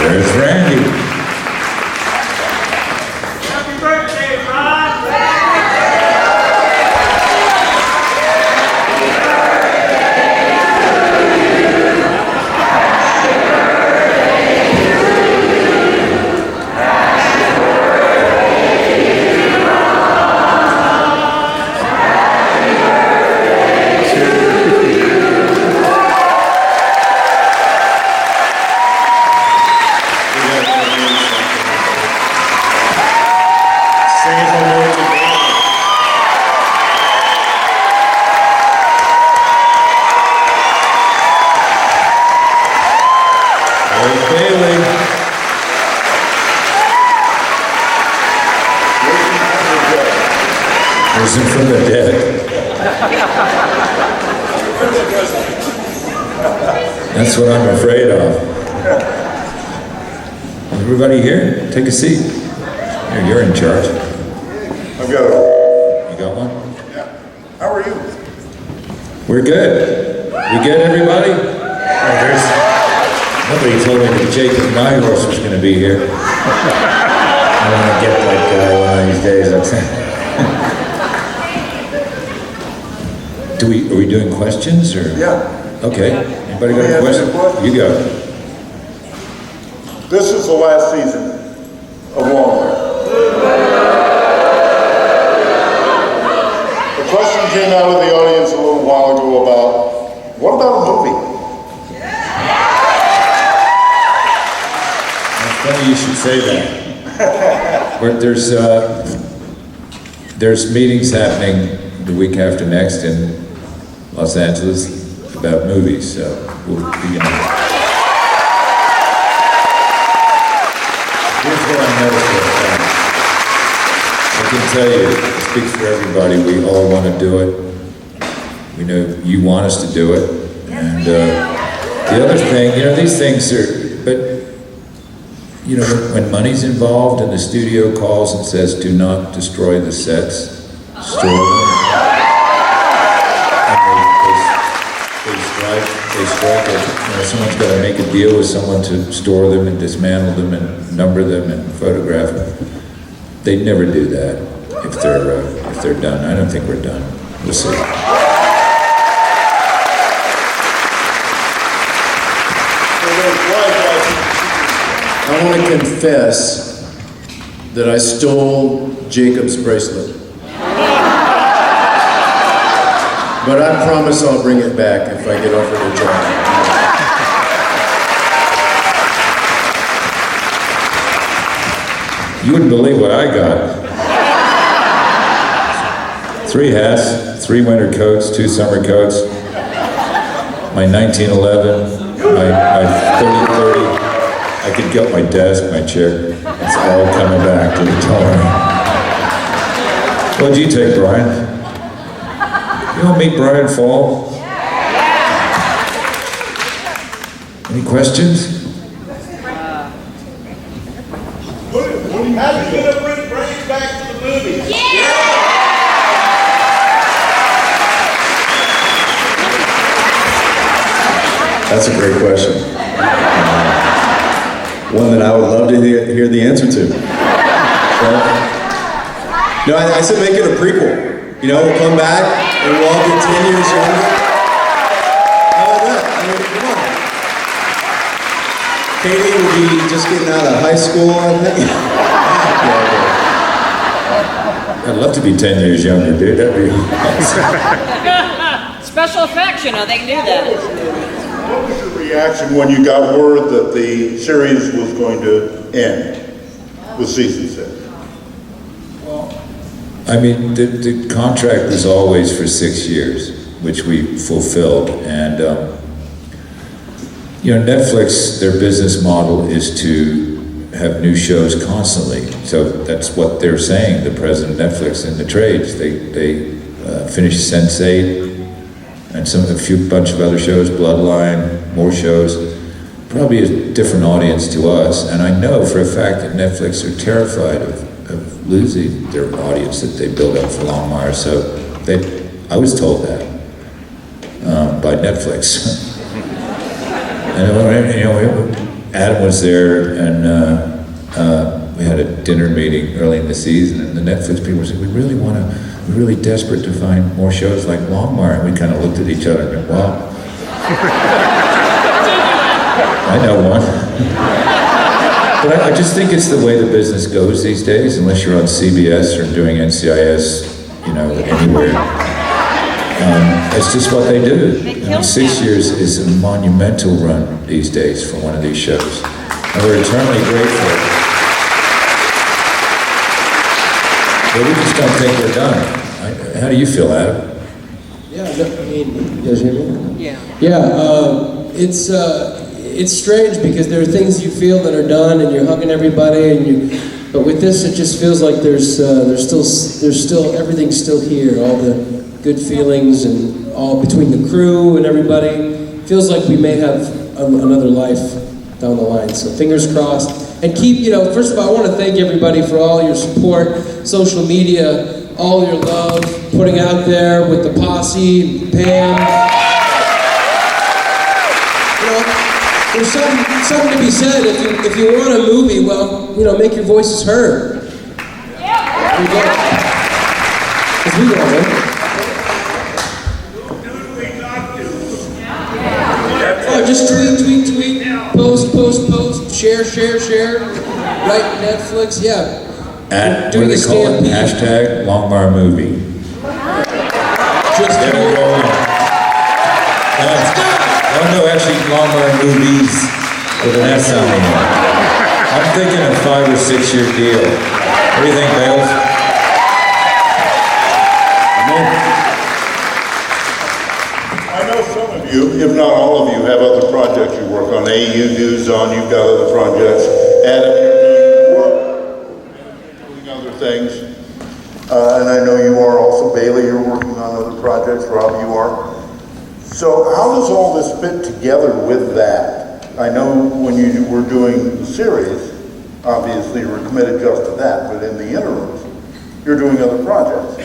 There's Randy. Happy birthday, Ron! Risen from the dead. That's what I'm afraid of. Everybody here, take a seat. Here, you're in charge. I've got it. You got one? Yeah. How are you? We're good. We good, everybody? Nobody told me that Jacob Nyhorse was going to be here. I want to get that guy one of these days. Are we doing questions or? Yeah. Okay. Anybody got a question? You go. This is the last season of Longmire. The question came out of the audience a little while ago about, what about a movie? It's funny you should say that. There's meetings happening the week after next in Los Angeles about movies, so we'll be Here's what I noticed. I can tell you, it speaks for everybody, we all want to do it. We know you want us to do it. And the other thing, these things are, but when money's involved and the studio calls and says, do not destroy the sets, store them. They strike it. Someone's got to make a deal with someone to store them and dismantle them and number them and photograph them. They never do that if they're done. I don't think we're done. We'll see. I want to confess that I stole Jacob's bracelet. But I promise I'll bring it back if I get offered a job. You wouldn't believe what I got. 3 hats, 3 winter coats, 2 summer coats, my 1911, my 3030. I could get my desk, my chair. It's all coming back to the tower. What'd you take, Brian? You want to meet Brian Fall? Any questions? How are you going to bring it back to the movies? That's a great question. One that I would love to hear the answer to. No, I said make it a prequel. We'll come back and we'll all get 10 years younger. How about that? I mean, come on. Katie will be just getting out of high school, I think. I'd love to be 10 years younger, dude. That'd be awesome. Special effects, they can do that. What was your reaction when you got word that the series was going to end with season 6? I mean, the contract was always for 6 years, which we fulfilled. And, Netflix, their business model is to have new shows constantly. So that's what they're saying, the president of Netflix and the trades. They finished Sense8 and a bunch of other shows, Bloodline, more shows. Probably a different audience to us. And I know for a fact that Netflix are terrified of losing their audience that they built up for Longmire. So I was told that by Netflix. And you know, Adam was there, and we had a dinner meeting early in the season, and the Netflix people said, we're really desperate to find more shows like Longmire. And we kind of looked at each other and went, wow. I know one. But I just think it's the way the business goes these days, unless you're on CBS or doing NCIS, you know, anywhere. It's just what they do. I mean, 6 years is a monumental run these days for one of these shows. And we're eternally grateful. But we just don't think we're done. How do you feel, Adam? Yeah, I mean, you guys hear me? Yeah. Yeah, it's strange because there are things you feel that are done and you're hugging everybody but with this it just feels like there's still everything's still here, all the good feelings and all between the crew and everybody. Feels like we may have another life down the line. So fingers crossed. And keep, first of all, I want to thank everybody for all your support, social media, all your love, putting out there with the posse, and Pam. There's something to be said. If you want a movie, well, make your voices heard. There you go. 'Cause we want it. Just tweet, post, share, right, Netflix, yeah. What do they call it? Hashtag Longmire movie. Just Get it rolling. No, actually Longmire movies with an S on it. I'm thinking a 5 or 6 year deal. What do you think, Bales? I know some of you, if not all of you, have other projects you work on. You do, Zon, you've got other projects. Adam, you're doing other things. And I know you are also. Bailey, you're working on other projects. Rob, you are. So how does all this fit together with that? I know when you were doing the series, obviously you were committed just to that, but in the interim, you're doing other projects.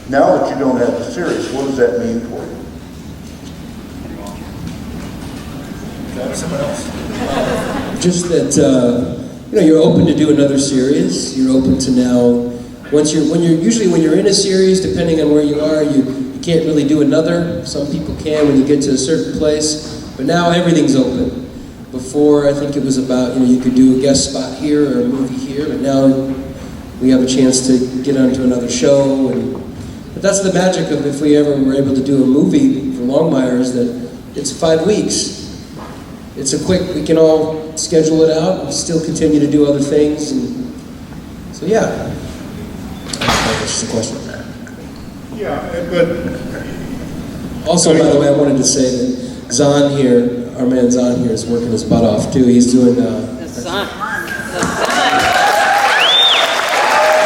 Now that you don't have the series, what does that mean for you? Someone else. Just that you're open to do another series. You're open to now. When you're in a series, depending on where you are, you can't really do another. Some people can when you get to a certain place, but now everything's open. Before, I think it was about you could do a guest spot here or a movie here, but now we have a chance to get onto another show. But that's the magic of if we ever were able to do a movie for Longmire, is that it's 5 weeks. It's a quick, we can all schedule it out and still continue to do other things. And so, yeah. That's the question. Yeah, but... Also, by the way, I wanted to say that Zon here, our man Zon here, is working his butt off, too. He's doing... The sun.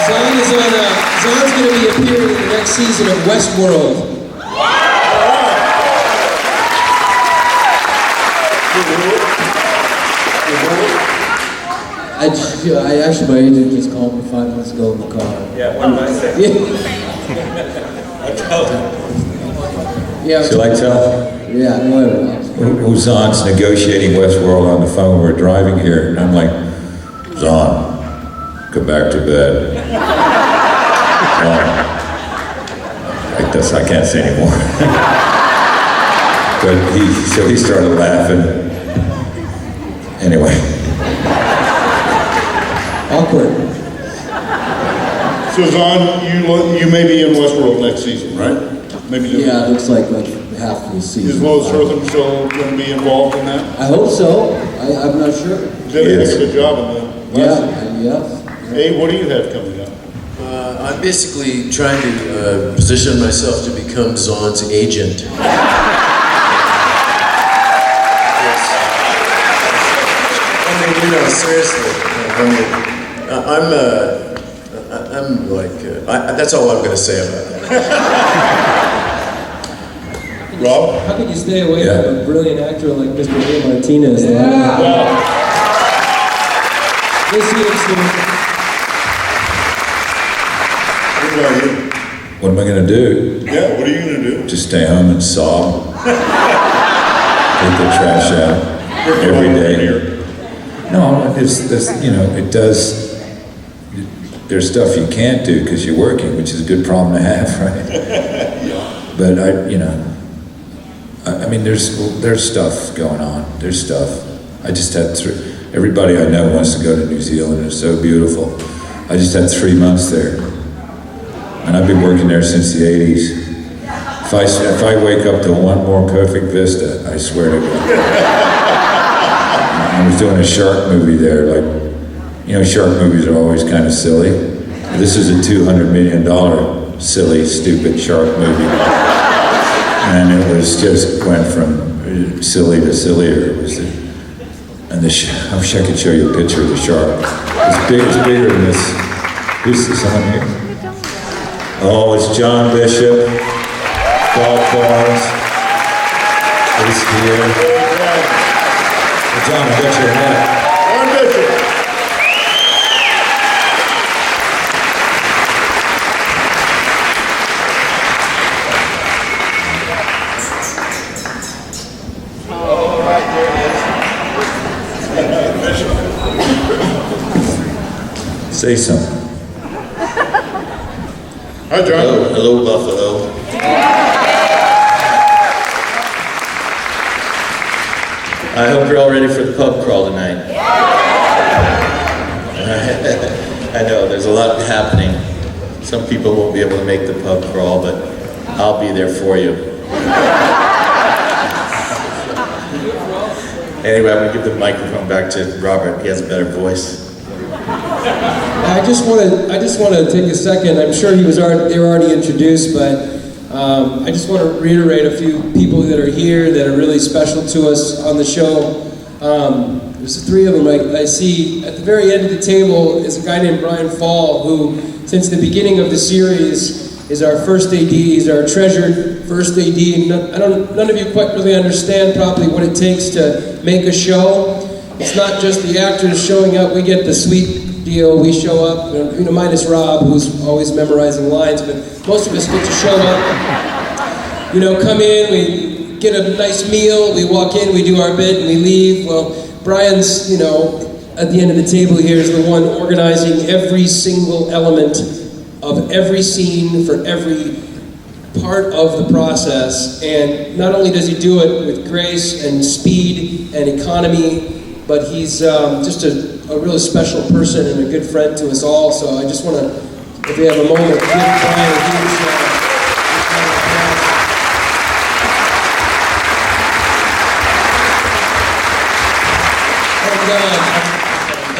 Zon is on Zon's going to be appearing in the next season of Westworld. My agent just called me 5 minutes ago in the car. Yeah, what did I say? I tell him. Yeah. Shall I tell? Yeah, go ahead. Zon's negotiating Westworld on the phone. We're driving here, and I'm like, Zon, go back to bed. I can't say anymore. But he started laughing. Anyway. Awkward. So Zon, you may be in Westworld next season, right? Maybe. Yeah, it looks like half of the season. Is Lois Hertham still going to be involved in that? I hope so. I'm not sure. Did a heck of a job in the last season. Yeah. Hey, what do you have coming up? I'm basically trying to position myself to become Zon's agent. mean, seriously. I mean, I'm like, that's all I'm going to say about that. Rob? How could you stay away Yeah. from a brilliant actor like Mr. Ray Martinez? We'll see you soon. What about you? What am I gonna do? Yeah, what are you gonna do? Just stay home and sob. Take the trash out every day. No, it's, you know, it does, there's stuff you can't do because you're working, which is a good problem to have, right? But I mean, there's stuff going on. There's stuff. I just had everybody I know wants to go to New Zealand. It's so beautiful. I just had 3 months there. And I've been working there since the 80s. If I wake up to one more perfect vista, I swear to God. I was doing a shark movie there, like, you know, shark movies are always kind of silly. This is a $200 million silly, stupid shark movie. And it was just went from silly to sillier. It was I wish I could show you a picture of the shark. It's bigger than this. Who's this on here? Oh, it's John Bishop, Bob Barnes, is here. John, I got your hat. John Bishop. Say something. Hi, John. Hello, Buffalo. I hope you're all ready for the pub crawl tonight. I know, there's a lot happening. Some people won't be able to make the pub crawl, but I'll be there for you. Anyway, I'm gonna give the microphone back to Robert. He has a better voice. I just want to take a second. I'm sure they were already introduced, but I just want to reiterate a few people that are here that are really special to us on the show. There's 3 of them I see. At the very end of the table is a guy named Brian Fall, who, since the beginning of the series, is our first AD. He's our treasured first AD. And none of you quite really understand probably what it takes to make a show. It's not just the actors showing up. We get the sweet deal. We show up, you know, minus Rob, who's always memorizing lines, but most of us get to show up, you know, come in, we get a nice meal, we walk in, we do our bit, and we leave. Well, Brian's, you know, at the end of the table here is the one organizing every single element of every scene for every part of the process, and not only does he do it with grace and speed and economy, but he's just a really special person and a good friend to us all. So I just want to, if we have a moment, give Brian a huge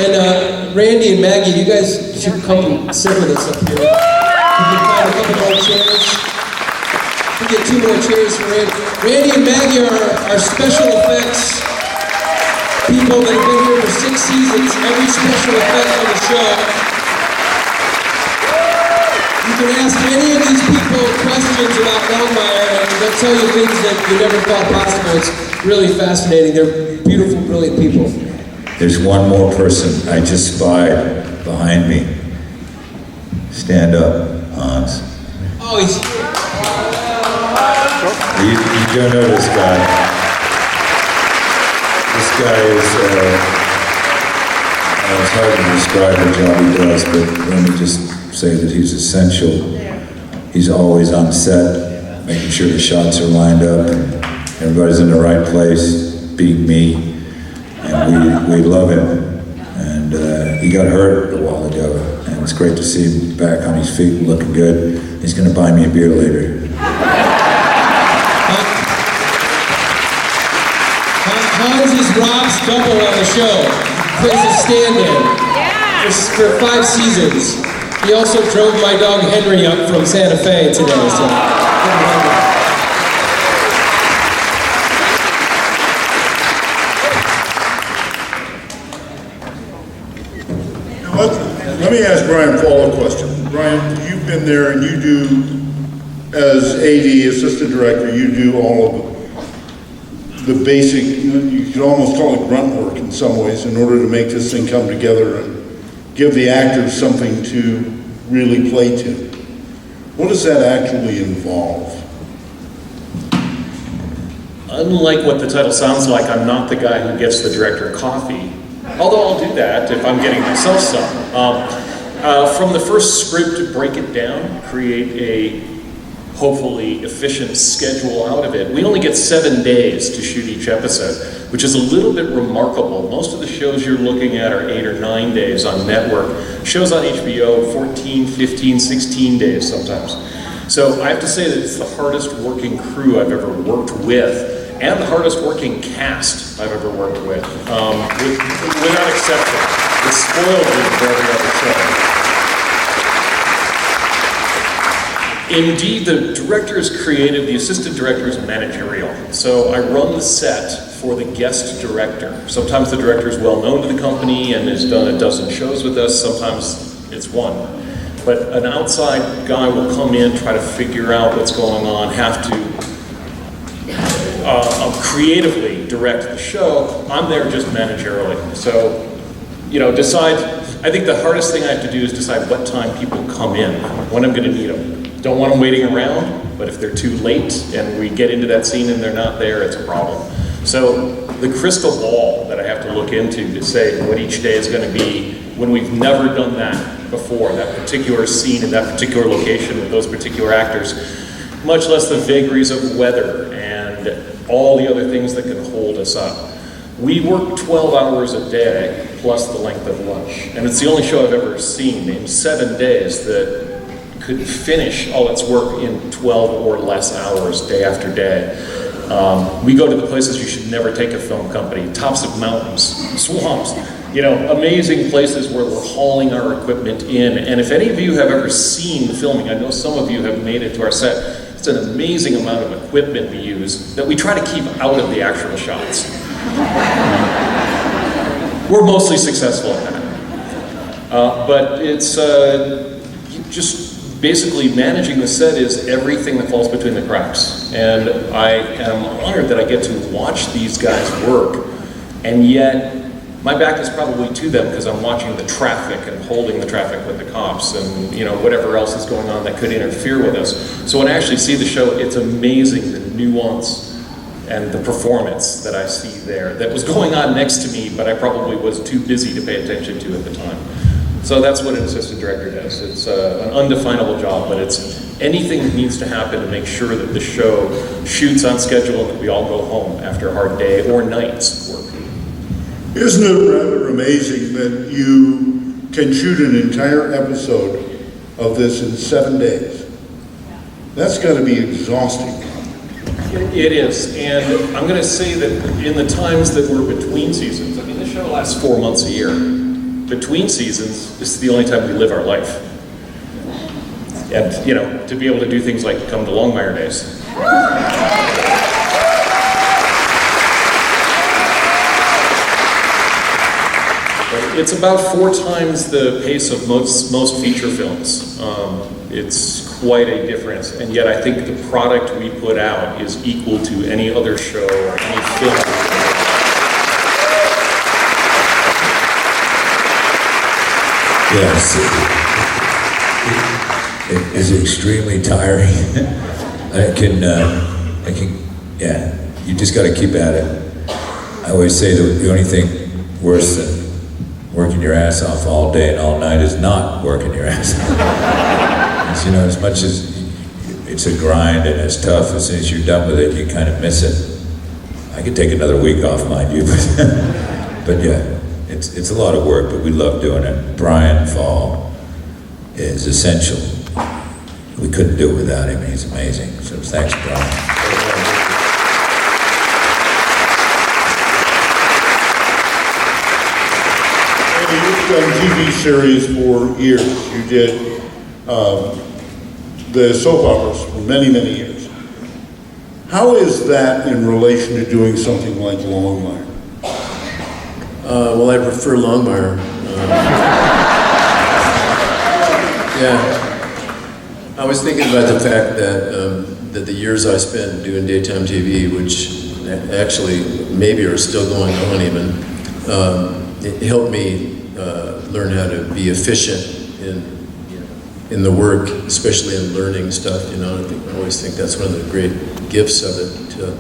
and Randy and Maggie, you guys should come and sit with us up here. We can find a couple more chairs. We get 2 more chairs for Randy. Randy and Maggie are our special effects people that have been here for 6 seasons, every special effect on the show. You can ask any of these people questions about Longmire, and they'll tell you things that you never thought possible. It's really fascinating. They're beautiful, brilliant people. There's one more person I just spied behind me. Stand up, Hans. Oh, he's... You don't know this guy. This guy is, it's hard to describe the job he does, but let me just say that he's essential. He's always on set, making sure the shots are lined up, and everybody's in the right place, being me, and we love him. And he got hurt a while ago, and it's great to see him back on his feet and looking good. He's gonna buy me a beer later. Hans is Rob's double on the show. He plays a stand-in for 5 seasons. He also drove my dog Henry up from Santa Fe today. So. Let me ask Brian Paul a question. Brian, you've been there and you do, as AD, assistant director, you do all of the basic, you could almost call it grunt work in some ways in order to make this thing come together and give the actors something to really play to. What does that actually involve? Unlike what the title sounds like, I'm not the guy who gets the director coffee. Although I'll do that if I'm getting myself some. From the first script, break it down, create a hopefully efficient schedule out of it. We only get 7 days to shoot each episode, which is a little bit remarkable. Most of the shows you're looking at are 8 or 9 days on network. Shows on HBO, 14, 15, 16 days sometimes. So I have to say that it's the hardest working crew I've ever worked with, and the hardest working cast I've ever worked with, without exception. It's spoiled me for every other show. Indeed, the director is creative, the assistant director is managerial. So I run the set for the guest director. Sometimes the director is well known to the company and has done a dozen shows with us, sometimes it's one. But an outside guy will come in, try to figure out what's going on, have to creatively direct the show. I'm there just managerially. So, decide, I think the hardest thing I have to do is decide what time people come in, when I'm going to need them. Don't want them waiting around, but if they're too late and we get into that scene and they're not there, it's a problem. So the crystal ball that I have to look into to say what each day is going to be, when we've never done that before, that particular scene in that particular location with those particular actors, much less the vagaries of weather and all the other things that can hold us up. We work 12 hours a day plus the length of lunch, and it's the only show I've ever seen in 7 days that could finish all its work in 12 or less hours, day after day. We go to the places you should never take a film company, tops of mountains, swamps, amazing places where we're hauling our equipment in. And if any of you have ever seen the filming, I know some of you have made it to our set, it's an amazing amount of equipment we use that we try to keep out of the actual shots. We're mostly successful at that. But it's just basically managing the set is everything that falls between the cracks. And I am honored that I get to watch these guys work, and yet my back is probably to them because I'm watching the traffic and holding the traffic with the cops and whatever else is going on that could interfere with us. So when I actually see the show, it's amazing the nuance and the performance that I see there that was going on next to me, but I probably was too busy to pay attention to at the time. So that's what an assistant director does. It's an undefinable job, but it's anything that needs to happen to make sure that the show shoots on schedule and that we all go home after a hard day or night's work. Isn't it rather amazing that you can shoot an entire episode of this in 7 days? That's got to be exhausting. It is, and I'm going to say that in the times that we're between seasons, I mean, the show lasts 4 months a year. Between seasons, this is the only time we live our life. And, to be able to do things like come to Longmire days. It's about 4 times the pace of most feature films. It's quite a difference, and yet I think the product we put out is equal to any other show or any film. Yes, it is extremely tiring. Yeah, you just got to keep at it. I always say that the only thing worse than working your ass off all day and all night is not working your ass off. As much as it's a grind and it's tough, as soon as you're done with it, you kind of miss it. I could take another week off, mind you, but yeah. It's a lot of work, but we love doing it. Brian Fall is essential. We couldn't do it without him. He's amazing. So thanks, Brian. You've done TV series for years. You did the soap operas for many, many years. How is that in relation to doing something like Longmire? Well, I prefer Longmire. Yeah. I was thinking about the fact that the years I spent doing daytime TV, which actually maybe are still going on even, it helped me learn how to be efficient in the work, especially in learning stuff. You know, I always think that's one of the great gifts of it, to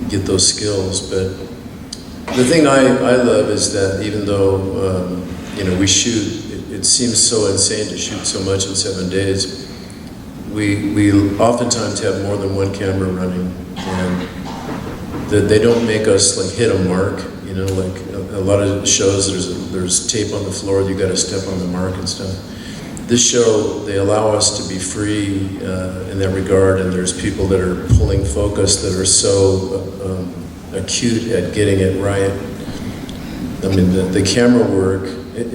get those skills. But the thing I love is that even though we shoot, it seems so insane to shoot so much in 7 days. We oftentimes have more than one camera running, and that they don't make us like hit a mark. You know, like a lot of shows, there's tape on the floor, you got to step on the mark and stuff. This show, they allow us to be free in that regard, and there's people that are pulling focus that are so acute at getting it right. I mean, the camera work,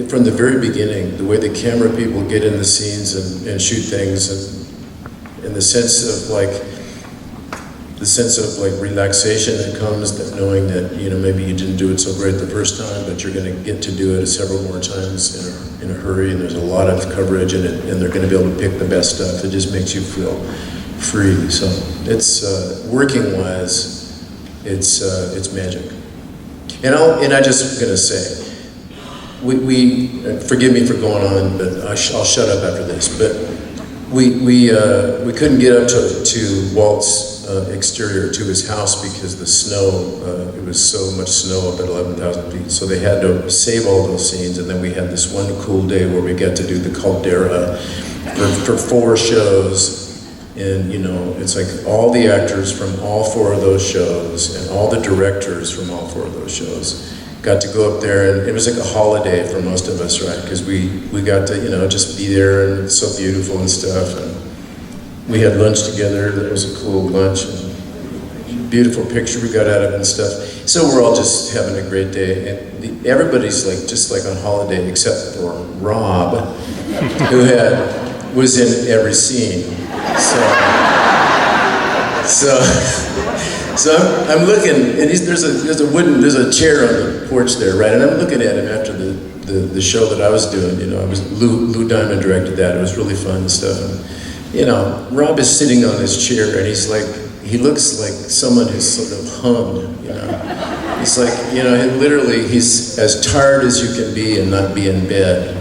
from the very beginning, the way the camera people get in the scenes and shoot things, and the sense of relaxation that comes, that knowing that maybe you didn't do it so great the first time, but you're going to get to do it several more times in a hurry, and there's a lot of coverage in it, and they're going to be able to pick the best stuff. It just makes you feel free. So it's working wise, it's magic. And I just going to say, we forgive me for going on, but I'll shut up after this. But we couldn't get up to Walt's exterior to his house because the snow, it was so much snow up at 11,000 feet. So they had to save all those scenes, and then we had this one cool day where we got to do the caldera for 4 shows. And it's like all the actors from all 4 of those shows and all the directors from all 4 of those shows got to go up there, and it was like a holiday for most of us, right? Because we got to just be there, and it's so beautiful and stuff. And we had lunch together. That was a cool lunch, and beautiful picture we got out of it and stuff. So we're all just having a great day, and everybody's just like on holiday except for Rob, who was in every scene. So I'm looking, and there's a chair on the porch there, right? And I'm looking at him after the show that I was doing. I was Lou Diamond directed that. It was really fun and stuff. And, Rob is sitting on his chair, and he looks like someone who's sort of hung. He's like, literally, he's as tired as you can be and not be in bed.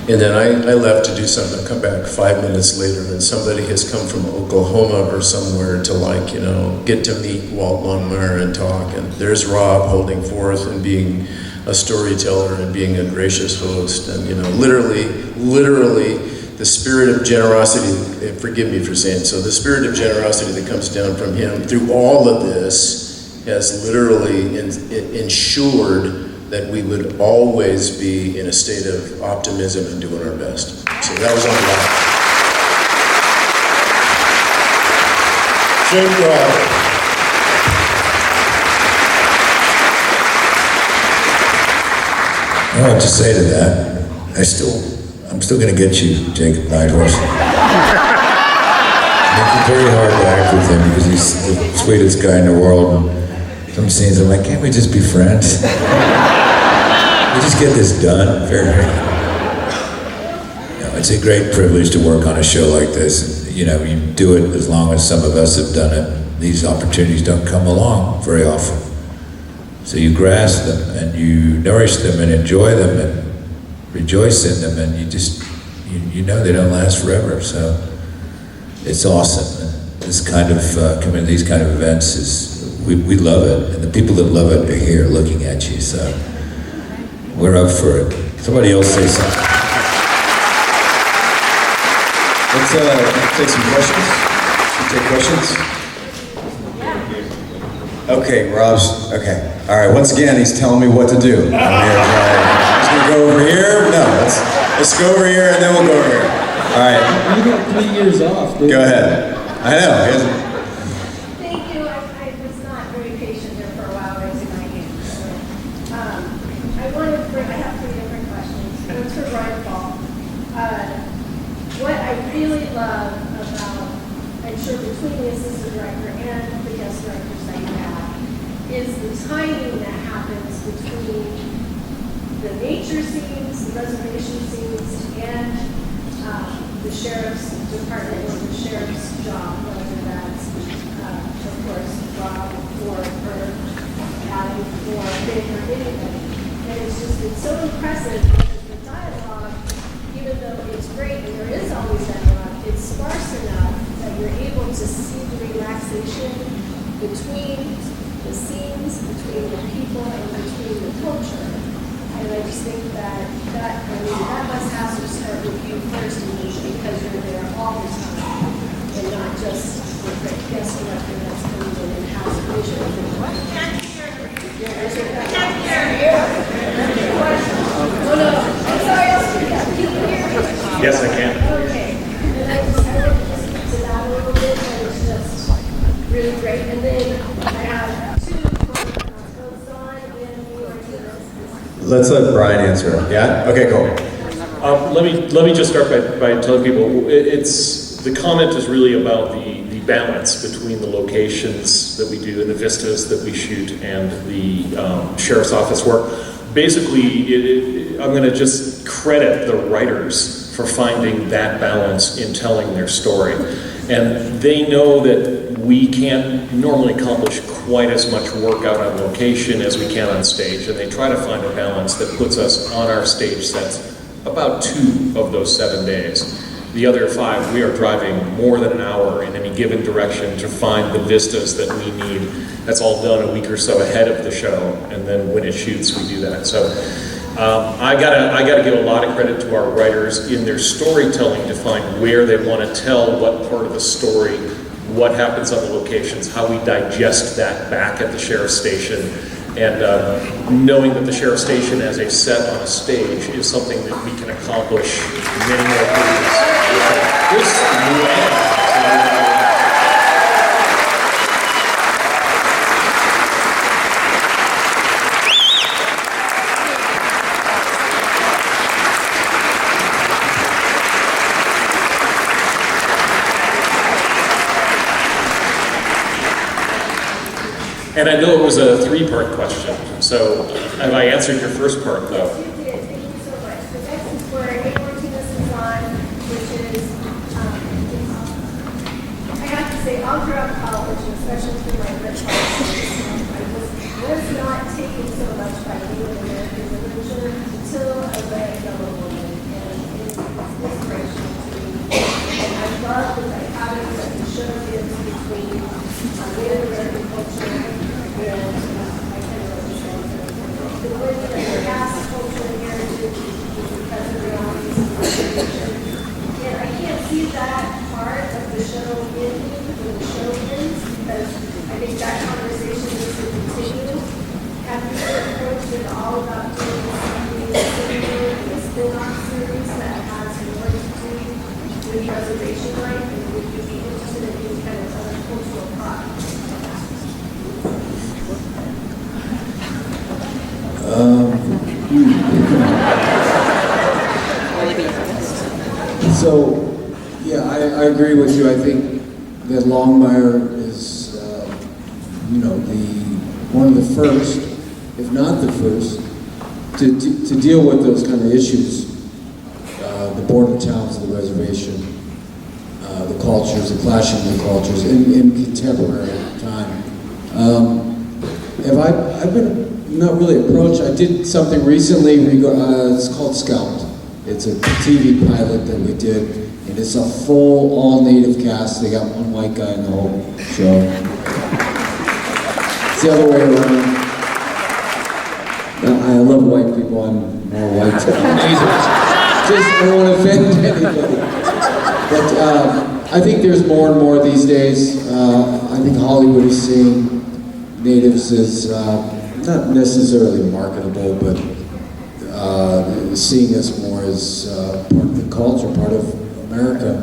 And then I left to do something. I come back 5 minutes later, and somebody has come from Oklahoma or somewhere to get to meet Walt Longmire and talk. And there's Rob holding forth and being a storyteller and being a gracious host. And literally, the spirit of generosity. Forgive me for saying so. The spirit of generosity that comes down from him through all of this has literally ensured that we would always be in a state of optimism and doing our best. So that was on You know what to say to that? I'm still going to get you, Jacob Nighthorse. Make it very hard to act with him because he's the sweetest guy in the world. And some scenes I'm like, can't we just be friends? We just get this done. It's a great privilege to work on a show like this. You do it as long as some of us have done it. These opportunities don't come along very often. So you grasp them, and you nourish them, and enjoy them, and rejoice in them, and you know they don't last forever. So it's awesome. And this kind of coming to these kind of events we love it, and the people that love it are here looking at you. So we're up for it. Somebody else say something. Let's take some questions. Should we take questions? Okay, Rob's, okay. All right, once again, he's telling me what to do. I'm just gonna go over here. No, let's go over here, and then we'll go over here. All right. You got 3 years off, dude. Go ahead. I know. Thank you. I was not very patient there for a while raising my hand. So, I have 3 different questions. One's for Brian Paul. What I really love about, I'm sure between the assistant director and the guest directors that you have, is the timing that happens between the nature scenes, the reservation scenes, and the sheriff's department or the sheriff's job, whether that's, of course, Rob or Adam or Vic or anybody. And it's so impressive because the dialogue, even though it's great and there is always dialogue, it's sparse enough that you're able to see the relaxation between the scenes, between the people, and between the culture. And I just think that must have to start with you first, because you're there all the time, and not just with the guest director that's coming in and has a vision. Oh no, I'm sorry, I'll speak up. Can you hear me? Yes, I can. Okay. And I would just speak to that a little bit, and it's just really great. And then I have two both Dawn and New York. Let's let Brian answer. Yeah? Okay, cool. Let me just start by telling people, it's the comment is really about the balance between the locations that we do and the vistas that we shoot and the sheriff's office work. Basically, I'm going to just credit the writers for finding that balance in telling their story. And they know that we can't normally accomplish quite as much work out on location as we can on stage, and they try to find a balance that puts us on our stage sets about 2 of those 7 days. The other 5, we are driving more than an hour in any given direction to find the vistas that we need. That's all done a week or so ahead of the show, and then when it shoots, we do that. So I gotta give a lot of credit to our writers in their storytelling to find where they want to tell what part of the story, what happens on the locations, how we digest that back at the sheriff's station, and knowing that the sheriff's station as a set on a stage is something that we can accomplish many more ways. This And I know it was a 3-part question, so have I answered your first part, though? You did, thank you so much. The next is where A. Martinez is on, which is, I have to say, all throughout college, and especially through my rich college, I was not taken so much by Native American literature until I read Yellow Woman, and it was inspirational to me. And I love the dichotomy that the show gives between Native American culture and I kind of understand the way that the past culture and heritage is because of realities and preservation. And I can't see that part of the show ending when the show ends, because I think that conversation needs to continue. Have you approached it all about doing something similar in a spin-off series that has more to do with preservation life, and would you be interested in any kind of other cultural products? So, yeah, I agree with you. I think that Longmire is, one of the first, if not the first, to deal with those kind of issues. The border towns, the reservation, the cultures, the clashing of the cultures in contemporary time. I've been not really approached. I did something recently, it's called Scout. It's a TV pilot that we did, and it's a full, all-native cast. They got one white guy in the whole show. It's the other way around. I love white people, I'm more white. Just, I don't want to offend anybody. But I think there's more and more these days. I think Hollywood is seeing natives as not necessarily marketable, but seeing us more as part of the culture, part of America.